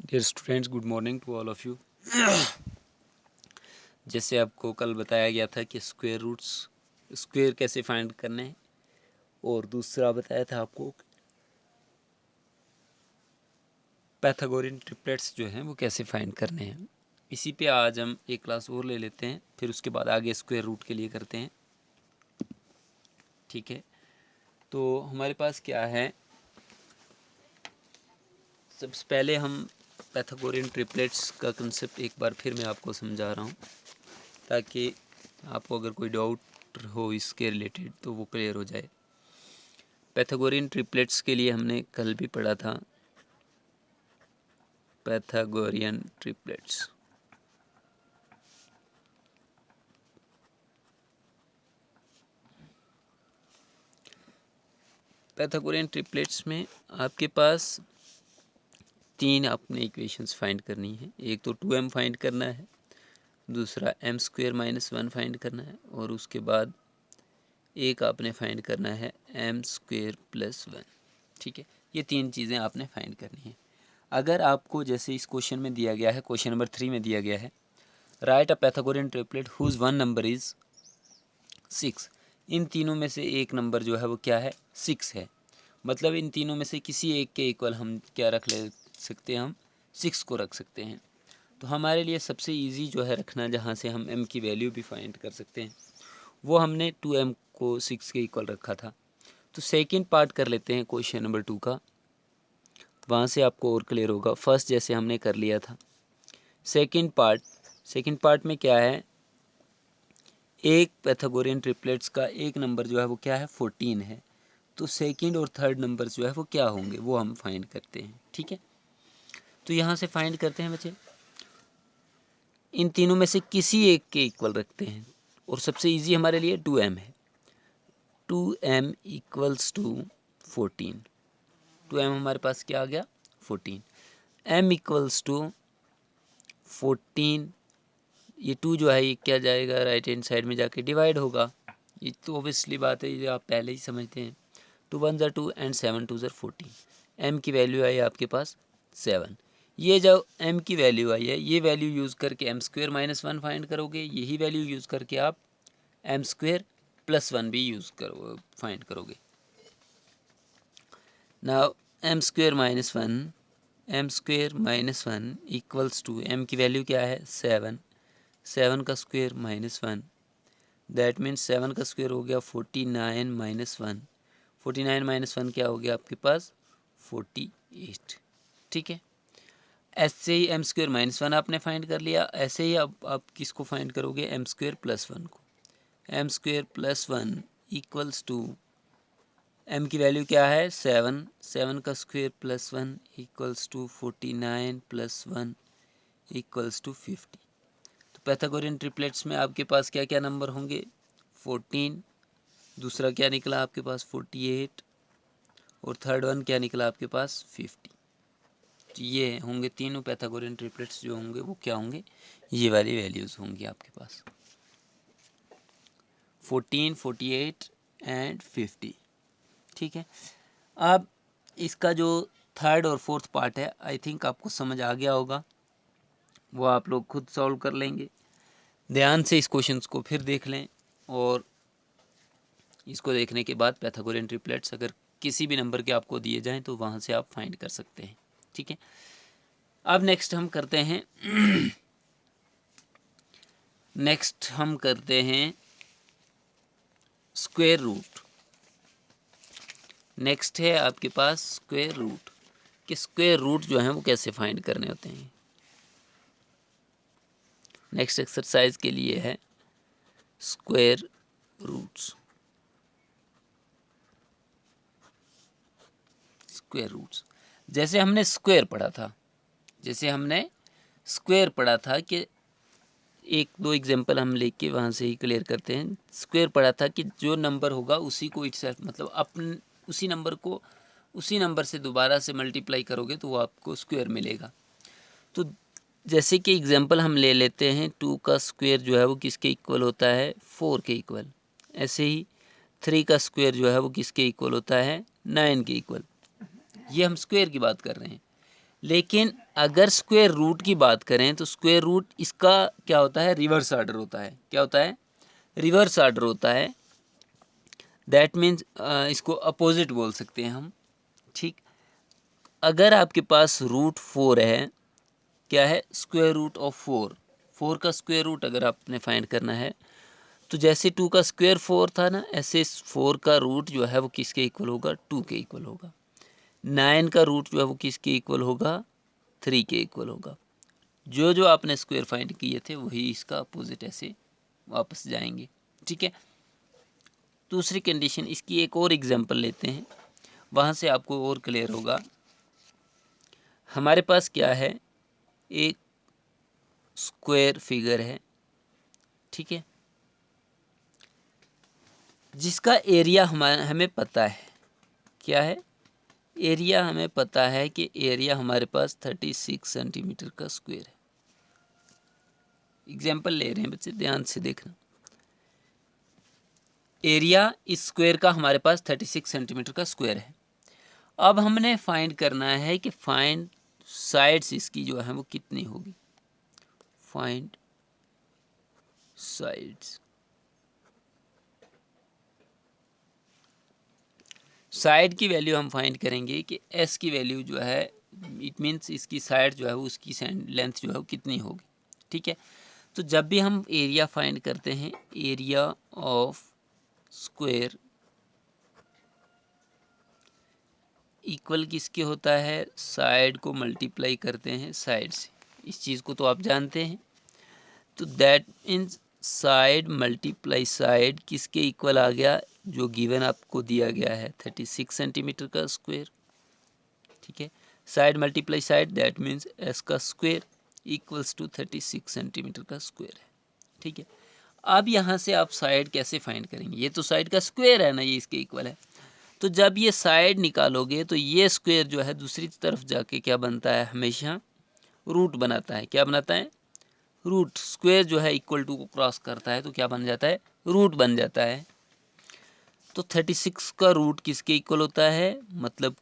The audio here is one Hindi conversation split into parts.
Dear students, good morning to all of you. जैसे आपको कल बताया गया था कि स्क्वायर कैसे फाइंड करने हैं, और दूसरा बताया था आपको पैथागोरियन ट्रिपलेट्स जो हैं वो कैसे फाइंड करने हैं। इसी पे आज हम एक क्लास और ले लेते हैं, फिर उसके बाद आगे स्क्वायर रूट के लिए करते हैं। ठीक है, तो हमारे पास क्या है, सबसे पहले हम पैथागोरियन ट्रिपलेट्स का कंसेप्ट एक बार फिर मैं आपको समझा रहा हूँ, ताकि आपको अगर कोई डाउट हो इसके रिलेटेड तो वो क्लियर हो जाए। पैथागोरियन ट्रिपलेट्स के लिए हमने कल भी पढ़ा था पैथागोरियन ट्रिपलेट्स। पैथागोरियन ट्रिपलेट्स में आपके पास तीन आपने इक्वेशंस फाइंड करनी है। एक तो 2m फाइंड करना है, दूसरा m² - 1 फाइंड करना है, और उसके बाद एक आपने फाइंड करना है m² + 1। ठीक है, ये तीन चीज़ें आपने फाइंड करनी है। अगर आपको जैसे इस क्वेश्चन में दिया गया है, क्वेश्चन नंबर 3 में दिया गया है, right a Pythagorean triplet whose one number is 6। इन तीनों में से एक नंबर जो है वो क्या है, 6 है। मतलब इन तीनों में से किसी एक के इक्वल हम क्या रख ले सकते हैं, हम 6 को रख सकते हैं। तो हमारे लिए सबसे इजी जो है रखना, जहाँ से हम m की वैल्यू भी फाइंड कर सकते हैं, वो हमने 2m को 6 के इक्वल रखा था। तो सेकंड पार्ट कर लेते हैं क्वेश्चन नंबर 2 का, वहाँ से आपको और क्लियर होगा। फर्स्ट जैसे हमने कर लिया था, सेकंड पार्ट में क्या है, एक पैथागोरियन ट्रिपलेट्स का एक नंबर जो है वो क्या है, 14 है। तो सेकंड और थर्ड नंबर जो है वो क्या होंगे, वो हम फाइंड करते हैं। ठीक है, तो यहाँ से फाइंड करते हैं बच्चे, इन तीनों में से किसी एक के इक्वल रखते हैं, और सबसे इजी हमारे लिए 2m है। 2m = 14। 2m हमारे पास क्या आ गया, 14। m = 14, ये 2 जो है ये क्या जाएगा, राइट हैंड साइड में जाके डिवाइड होगा। ये तो ऑब्वियसली बात है, ये आप पहले ही समझते हैं। 2 1 = 2 एंड 7 2 = 14। m की वैल्यू आई आपके पास 7। ये जो m की वैल्यू आई है, ये वैल्यू यूज़ करके m² - 1 फाइंड करोगे। यही वैल्यू यूज़ करके आप m² + 1 भी फाइंड करोगे। नाउ m² - 1 = m की वैल्यू क्या है, 7। 7 का स्क्वायर -1, दैट मीन्स 7 का स्क्वायर हो गया 49 - 1। 49 - 1 क्या हो गया आपके पास, 48। ठीक है, ऐसे ही m² - 1 आपने फाइंड कर लिया। ऐसे ही अब आप किसको फाइंड करोगे, m² + 1 को। m² + 1 = m की वैल्यू क्या है, 7। 7 का स्क्वायर +1 = 49 + 1 = 50। तो पैथागोरियन ट्रिपलेट्स में आपके पास क्या क्या नंबर होंगे, 14, दूसरा क्या निकला आपके पास 48, और थर्ड वन क्या निकला आपके पास 50। तो ये होंगे तीनों पैथागोरियन ट्रिपलेट्स जो होंगे वो क्या होंगे, ये वाली वैल्यूज़ होंगी आपके पास, 14, 48 एंड 50। ठीक है, अब इसका जो थर्ड और फोर्थ पार्ट है, आई थिंक आपको समझ आ गया होगा, वो आप लोग खुद सॉल्व कर लेंगे। ध्यान से इस क्वेश्चंस को फिर देख लें, और इसको देखने के बाद पैथागोरियन ट्रिपलेट्स अगर किसी भी नंबर के आपको दिए जाएं तो वहाँ से आप फाइंड कर सकते हैं। ठीक है, अब नेक्स्ट हम करते हैं स्क्वायर रूट। नेक्स्ट है आपके पास स्क्वायर रूट, कि स्क्वायर रूट जो हैं वो कैसे फाइंड करने होते हैं। नेक्स्ट एक्सरसाइज के लिए है स्क्वायर रूट्स। स्क्वायर रूट्स जैसे हमने स्क्वायर पढ़ा था, कि एक दो एग्जांपल हम लेके वहाँ से ही क्लियर करते हैं। स्क्वायर पढ़ा था कि जो नंबर होगा उसी को इटसेल्फ, मतलब अपन उसी नंबर से दोबारा से मल्टीप्लाई करोगे तो वो आपको स्क्वायर मिलेगा। तो जैसे कि एग्जांपल हम ले लेते हैं, 2 का स्क्वायर जो है वो किसके इक्वल होता है, 4 के इक्वल। ऐसे ही 3 का स्क्वायर जो है वो किसके इक्वल होता है, 9 के इक्वल। ये हम स्क्वायर की बात कर रहे हैं। लेकिन अगर स्क्वायर रूट की बात करें तो स्क्वायर रूट इसका क्या होता है, रिवर्स ऑर्डर होता है। क्या होता है, रिवर्स ऑर्डर होता है। दैट मीन्स इसको अपोजिट बोल सकते हैं हम, ठीक। अगर आपके पास रूट 4 है, क्या है, स्क्वायर रूट ऑफ 4, 4 का स्क्वायर रूट अगर आपने फाइंड करना है तो जैसे 2 का स्क्वायर 4 था ना, ऐसे 4 का रूट जो है वो किसके इक्वल होगा, 2 के इक्वल होगा। 9 का रूट जो है वो किसके इक्वल होगा, 3 के इक्वल होगा। जो जो आपने स्क्वायर फाइंड किए थे वही इसका अपोजिट ऐसे वापस जाएंगे, ठीक है। दूसरी कंडीशन, इसकी एक और एग्जांपल लेते हैं, वहाँ से आपको और क्लियर होगा। हमारे पास क्या है, एक स्क्वायर फिगर है, ठीक है, जिसका एरिया हमें पता है। क्या है, एरिया हमें पता है कि एरिया हमारे पास 36 सेंटीमीटर का स्क्वायर है। एग्जाम्पल ले रहे हैं बच्चे, ध्यान से देखना। एरिया इस स्क्वायर का हमारे पास 36 सेंटीमीटर का स्क्वायर है। अब हमने फाइंड करना है कि फाइंड साइड्स इसकी जो है वो कितनी होगी। फाइंड साइड्स, साइड की वैल्यू हम फाइंड करेंगे कि एस की वैल्यू जो है, इट मीन्स इसकी साइड जो है वो, उसकी लेंथ जो है वो कितनी होगी, ठीक है। तो जब भी हम एरिया फाइंड करते हैं, एरिया ऑफ स्क्वायर इक्वल किसके होता है, साइड को मल्टीप्लाई करते हैं साइड से। इस चीज़ को तो आप जानते हैं। तो that means side multiply side किसके इक्वल आ गया, जो गिवन आपको दिया गया है 36 सेंटीमीटर का स्क्वायर, ठीक है। Side multiply side, that means S का स्क्वायर इक्वल्स टू 36 सेंटीमीटर का स्क्वायर है, ठीक है। अब यहाँ से आप साइड कैसे फाइंड करेंगे, ये तो साइड का स्क्वायर है ना, ये इसके इक्वल है। तो जब ये साइड निकालोगे तो ये स्क्वायर जो है दूसरी तरफ जाके क्या बनता है, हमेशा रूट बनाता है। क्या बनाता है, रूट। स्क्वायर जो है इक्वल टू को क्रॉस करता है तो क्या बन जाता है, रूट बन जाता है। तो 36 का रूट किसके इक्वल होता है, मतलब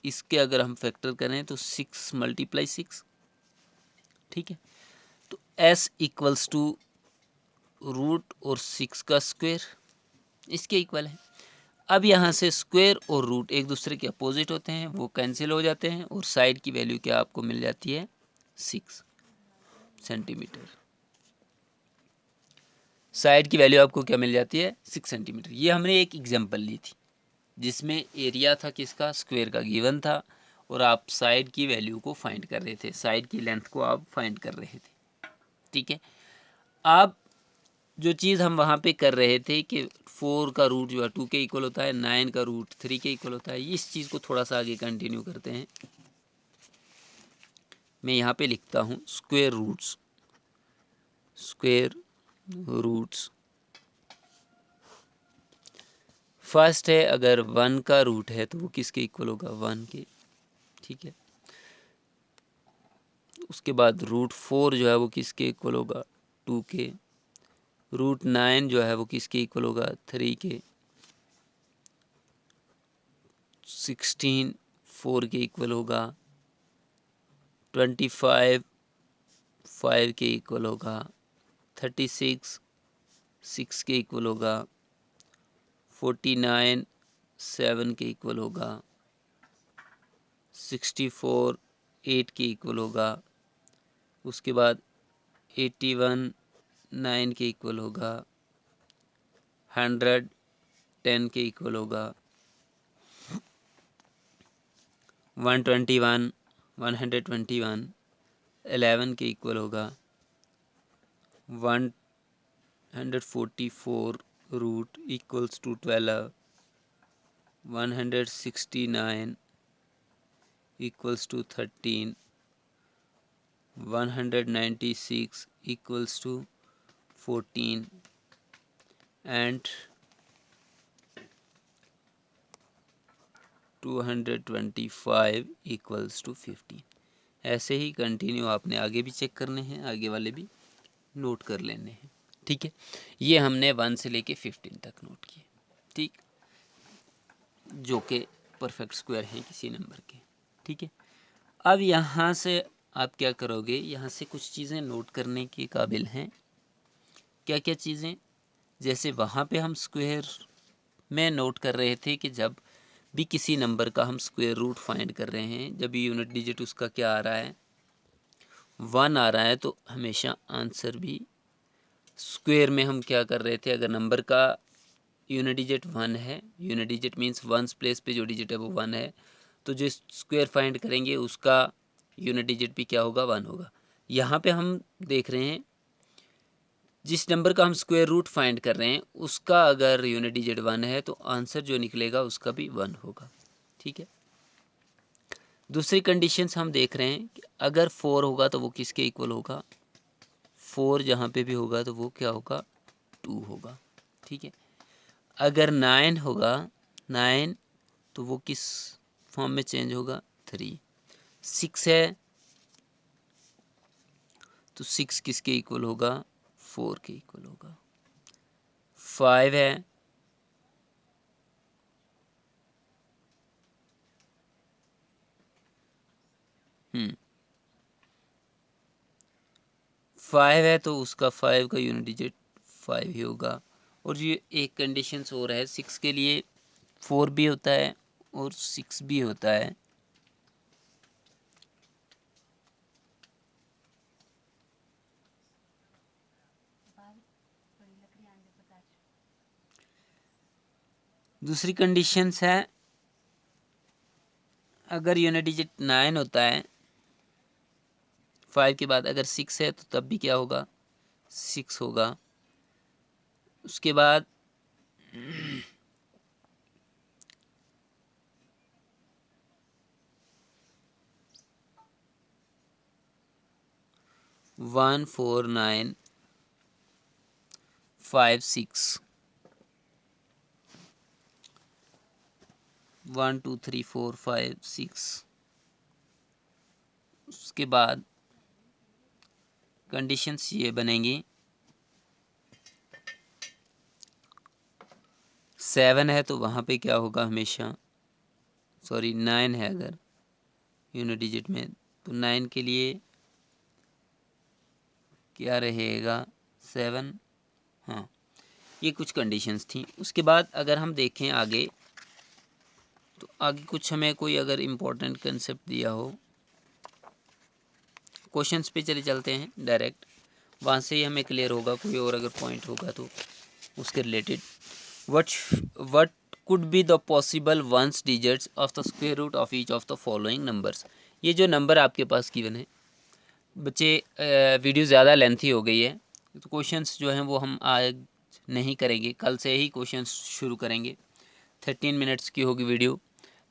इसके अगर हम फैक्टर करें तो 6 मल्टीप्लाई 6, ठीक है। तो s इक्वल्स टू रूट और 6 का स्क्वायर इसके इक्वल है। अब यहाँ से स्क्वायर और रूट एक दूसरे के अपोजिट होते हैं, वो कैंसिल हो जाते हैं और साइड की वैल्यू क्या आपको मिल जाती है, 6 सेंटीमीटर। साइड की वैल्यू आपको क्या मिल जाती है, 6 सेंटीमीटर। ये हमने एक एग्जांपल ली थी जिसमें एरिया था किसका, स्क्वायर का गिवन था, और आप साइड की वैल्यू को फाइंड कर रहे थे, साइड की लेंथ को आप फाइंड कर रहे थे, ठीक है। आप जो चीज़ हम वहाँ पे कर रहे थे कि 4 का रूट जो है 2 के इक्वल होता है, 9 का रूट 3 के इक्वल होता है, इस चीज़ को थोड़ा सा आगे कंटिन्यू करते हैं। मैं यहाँ पे लिखता हूँ square roots, square roots. First है, अगर 1 का रूट है तो वो किसके इक्वल होगा, 1 के, ठीक है। उसके बाद रूट 4 जो है वो किसके इक्वल होगा, 2 के। रूट 9 जो है वो किसके इक्वल होगा, 3 के। 16 4 के इक्वल होगा। 25 5 के इक्वल होगा। 36 6 के इक्वल होगा। 49 7 के इक्वल होगा। 64 8 के इक्वल होगा। उसके बाद 81 9 के इक्वल होगा। 100 10 के इक्वल होगा। 121 121 11 के इक्वल होगा। 144 root equals to 12। 169 equals to 13. 196 equals to 14 and 225 equals to 15। ऐसे ही कंटिन्यू आपने आगे भी चेक करने हैं, आगे वाले भी नोट कर लेने हैं, ठीक है। ये हमने 1 से लेके 15 तक नोट किए, ठीक, जो कि परफेक्ट स्क्वायर हैं किसी नंबर के, ठीक है। अब यहाँ से आप क्या करोगे, यहाँ से कुछ चीज़ें नोट करने के काबिल हैं। क्या क्या चीज़ें, जैसे वहाँ पे हम स्क्वायर में नोट कर रहे थे कि जब भी किसी नंबर का हम स्क्वायर रूट फाइंड कर रहे हैं, जब भी यूनिट डिजिट उसका क्या आ रहा है, 1 आ रहा है, तो हमेशा आंसर भी स्क्वायर में हम क्या कर रहे थे, अगर नंबर का यूनिट डिजिट 1 है, unit digit means ones place पे जो डिजिट है वो 1 है, तो जो स्क्वायर फाइंड करेंगे उसका यूनिट डिजिट भी क्या होगा, 1 होगा। यहाँ पे हम देख रहे हैं जिस नंबर का हम स्क्वायर रूट फाइंड कर रहे हैं उसका अगर यूनिट डिजिट 1 है तो आंसर जो निकलेगा उसका भी 1 होगा। ठीक है। दूसरी कंडीशंस हम देख रहे हैं कि अगर 4 होगा तो वो किसके इक्वल होगा, 4 जहाँ पे भी होगा तो वो क्या होगा, 2 होगा। ठीक है। अगर 9 होगा, 9 तो वो किस फॉर्म में चेंज होगा, 3। 6 है तो 6 किसके इक्वल होगा, 4 के इक्वल होगा। 5 है, फाइव है तो उसका 5 का यूनिट डिजिट 5 ही होगा। और ये एक कंडीशंस और है, 6 के लिए 4 भी होता है और 6 भी होता है। दूसरी कंडीशंस है, अगर यूनिट डिजिट 9 होता है 5 के बाद, अगर 6 है तो तब भी क्या होगा, 6 होगा। उसके बाद 1 4 9 5 6 1 2 3 4 5 6। उसके बाद कंडीशंस ये बनेंगी, 7 है तो वहाँ पे क्या होगा हमेशा, सॉरी 9 है अगर यूनिट डिजिट में, तो 9 के लिए क्या रहेगा, 7। हाँ, ये कुछ कंडीशंस थी। उसके बाद अगर हम देखें आगे, तो आगे कुछ हमें कोई अगर इम्पोर्टेंट कंसेप्ट दिया हो, क्वेश्चंस पे चले चलते हैं डायरेक्ट, वहाँ से ही हमें क्लियर होगा। कोई और अगर पॉइंट होगा तो उसके related, what could be the possible ones digits of the square root of each of the following numbers. ये जो नंबर आपके पास गिवन है बच्चे, वीडियो ज़्यादा लेंथी हो गई है तो क्वेश्चंस जो हैं वो हम आज नहीं करेंगे, कल से ही क्वेश्चंस शुरू करेंगे। 13 मिनट्स की होगी वीडियो,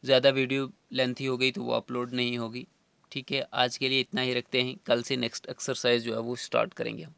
ज़्यादा वीडियो लेंथी हो गई तो वो अपलोड नहीं होगी। ठीक है, आज के लिए इतना ही रखते हैं, कल से नेक्स्ट एक्सरसाइज जो है वो स्टार्ट करेंगे हम।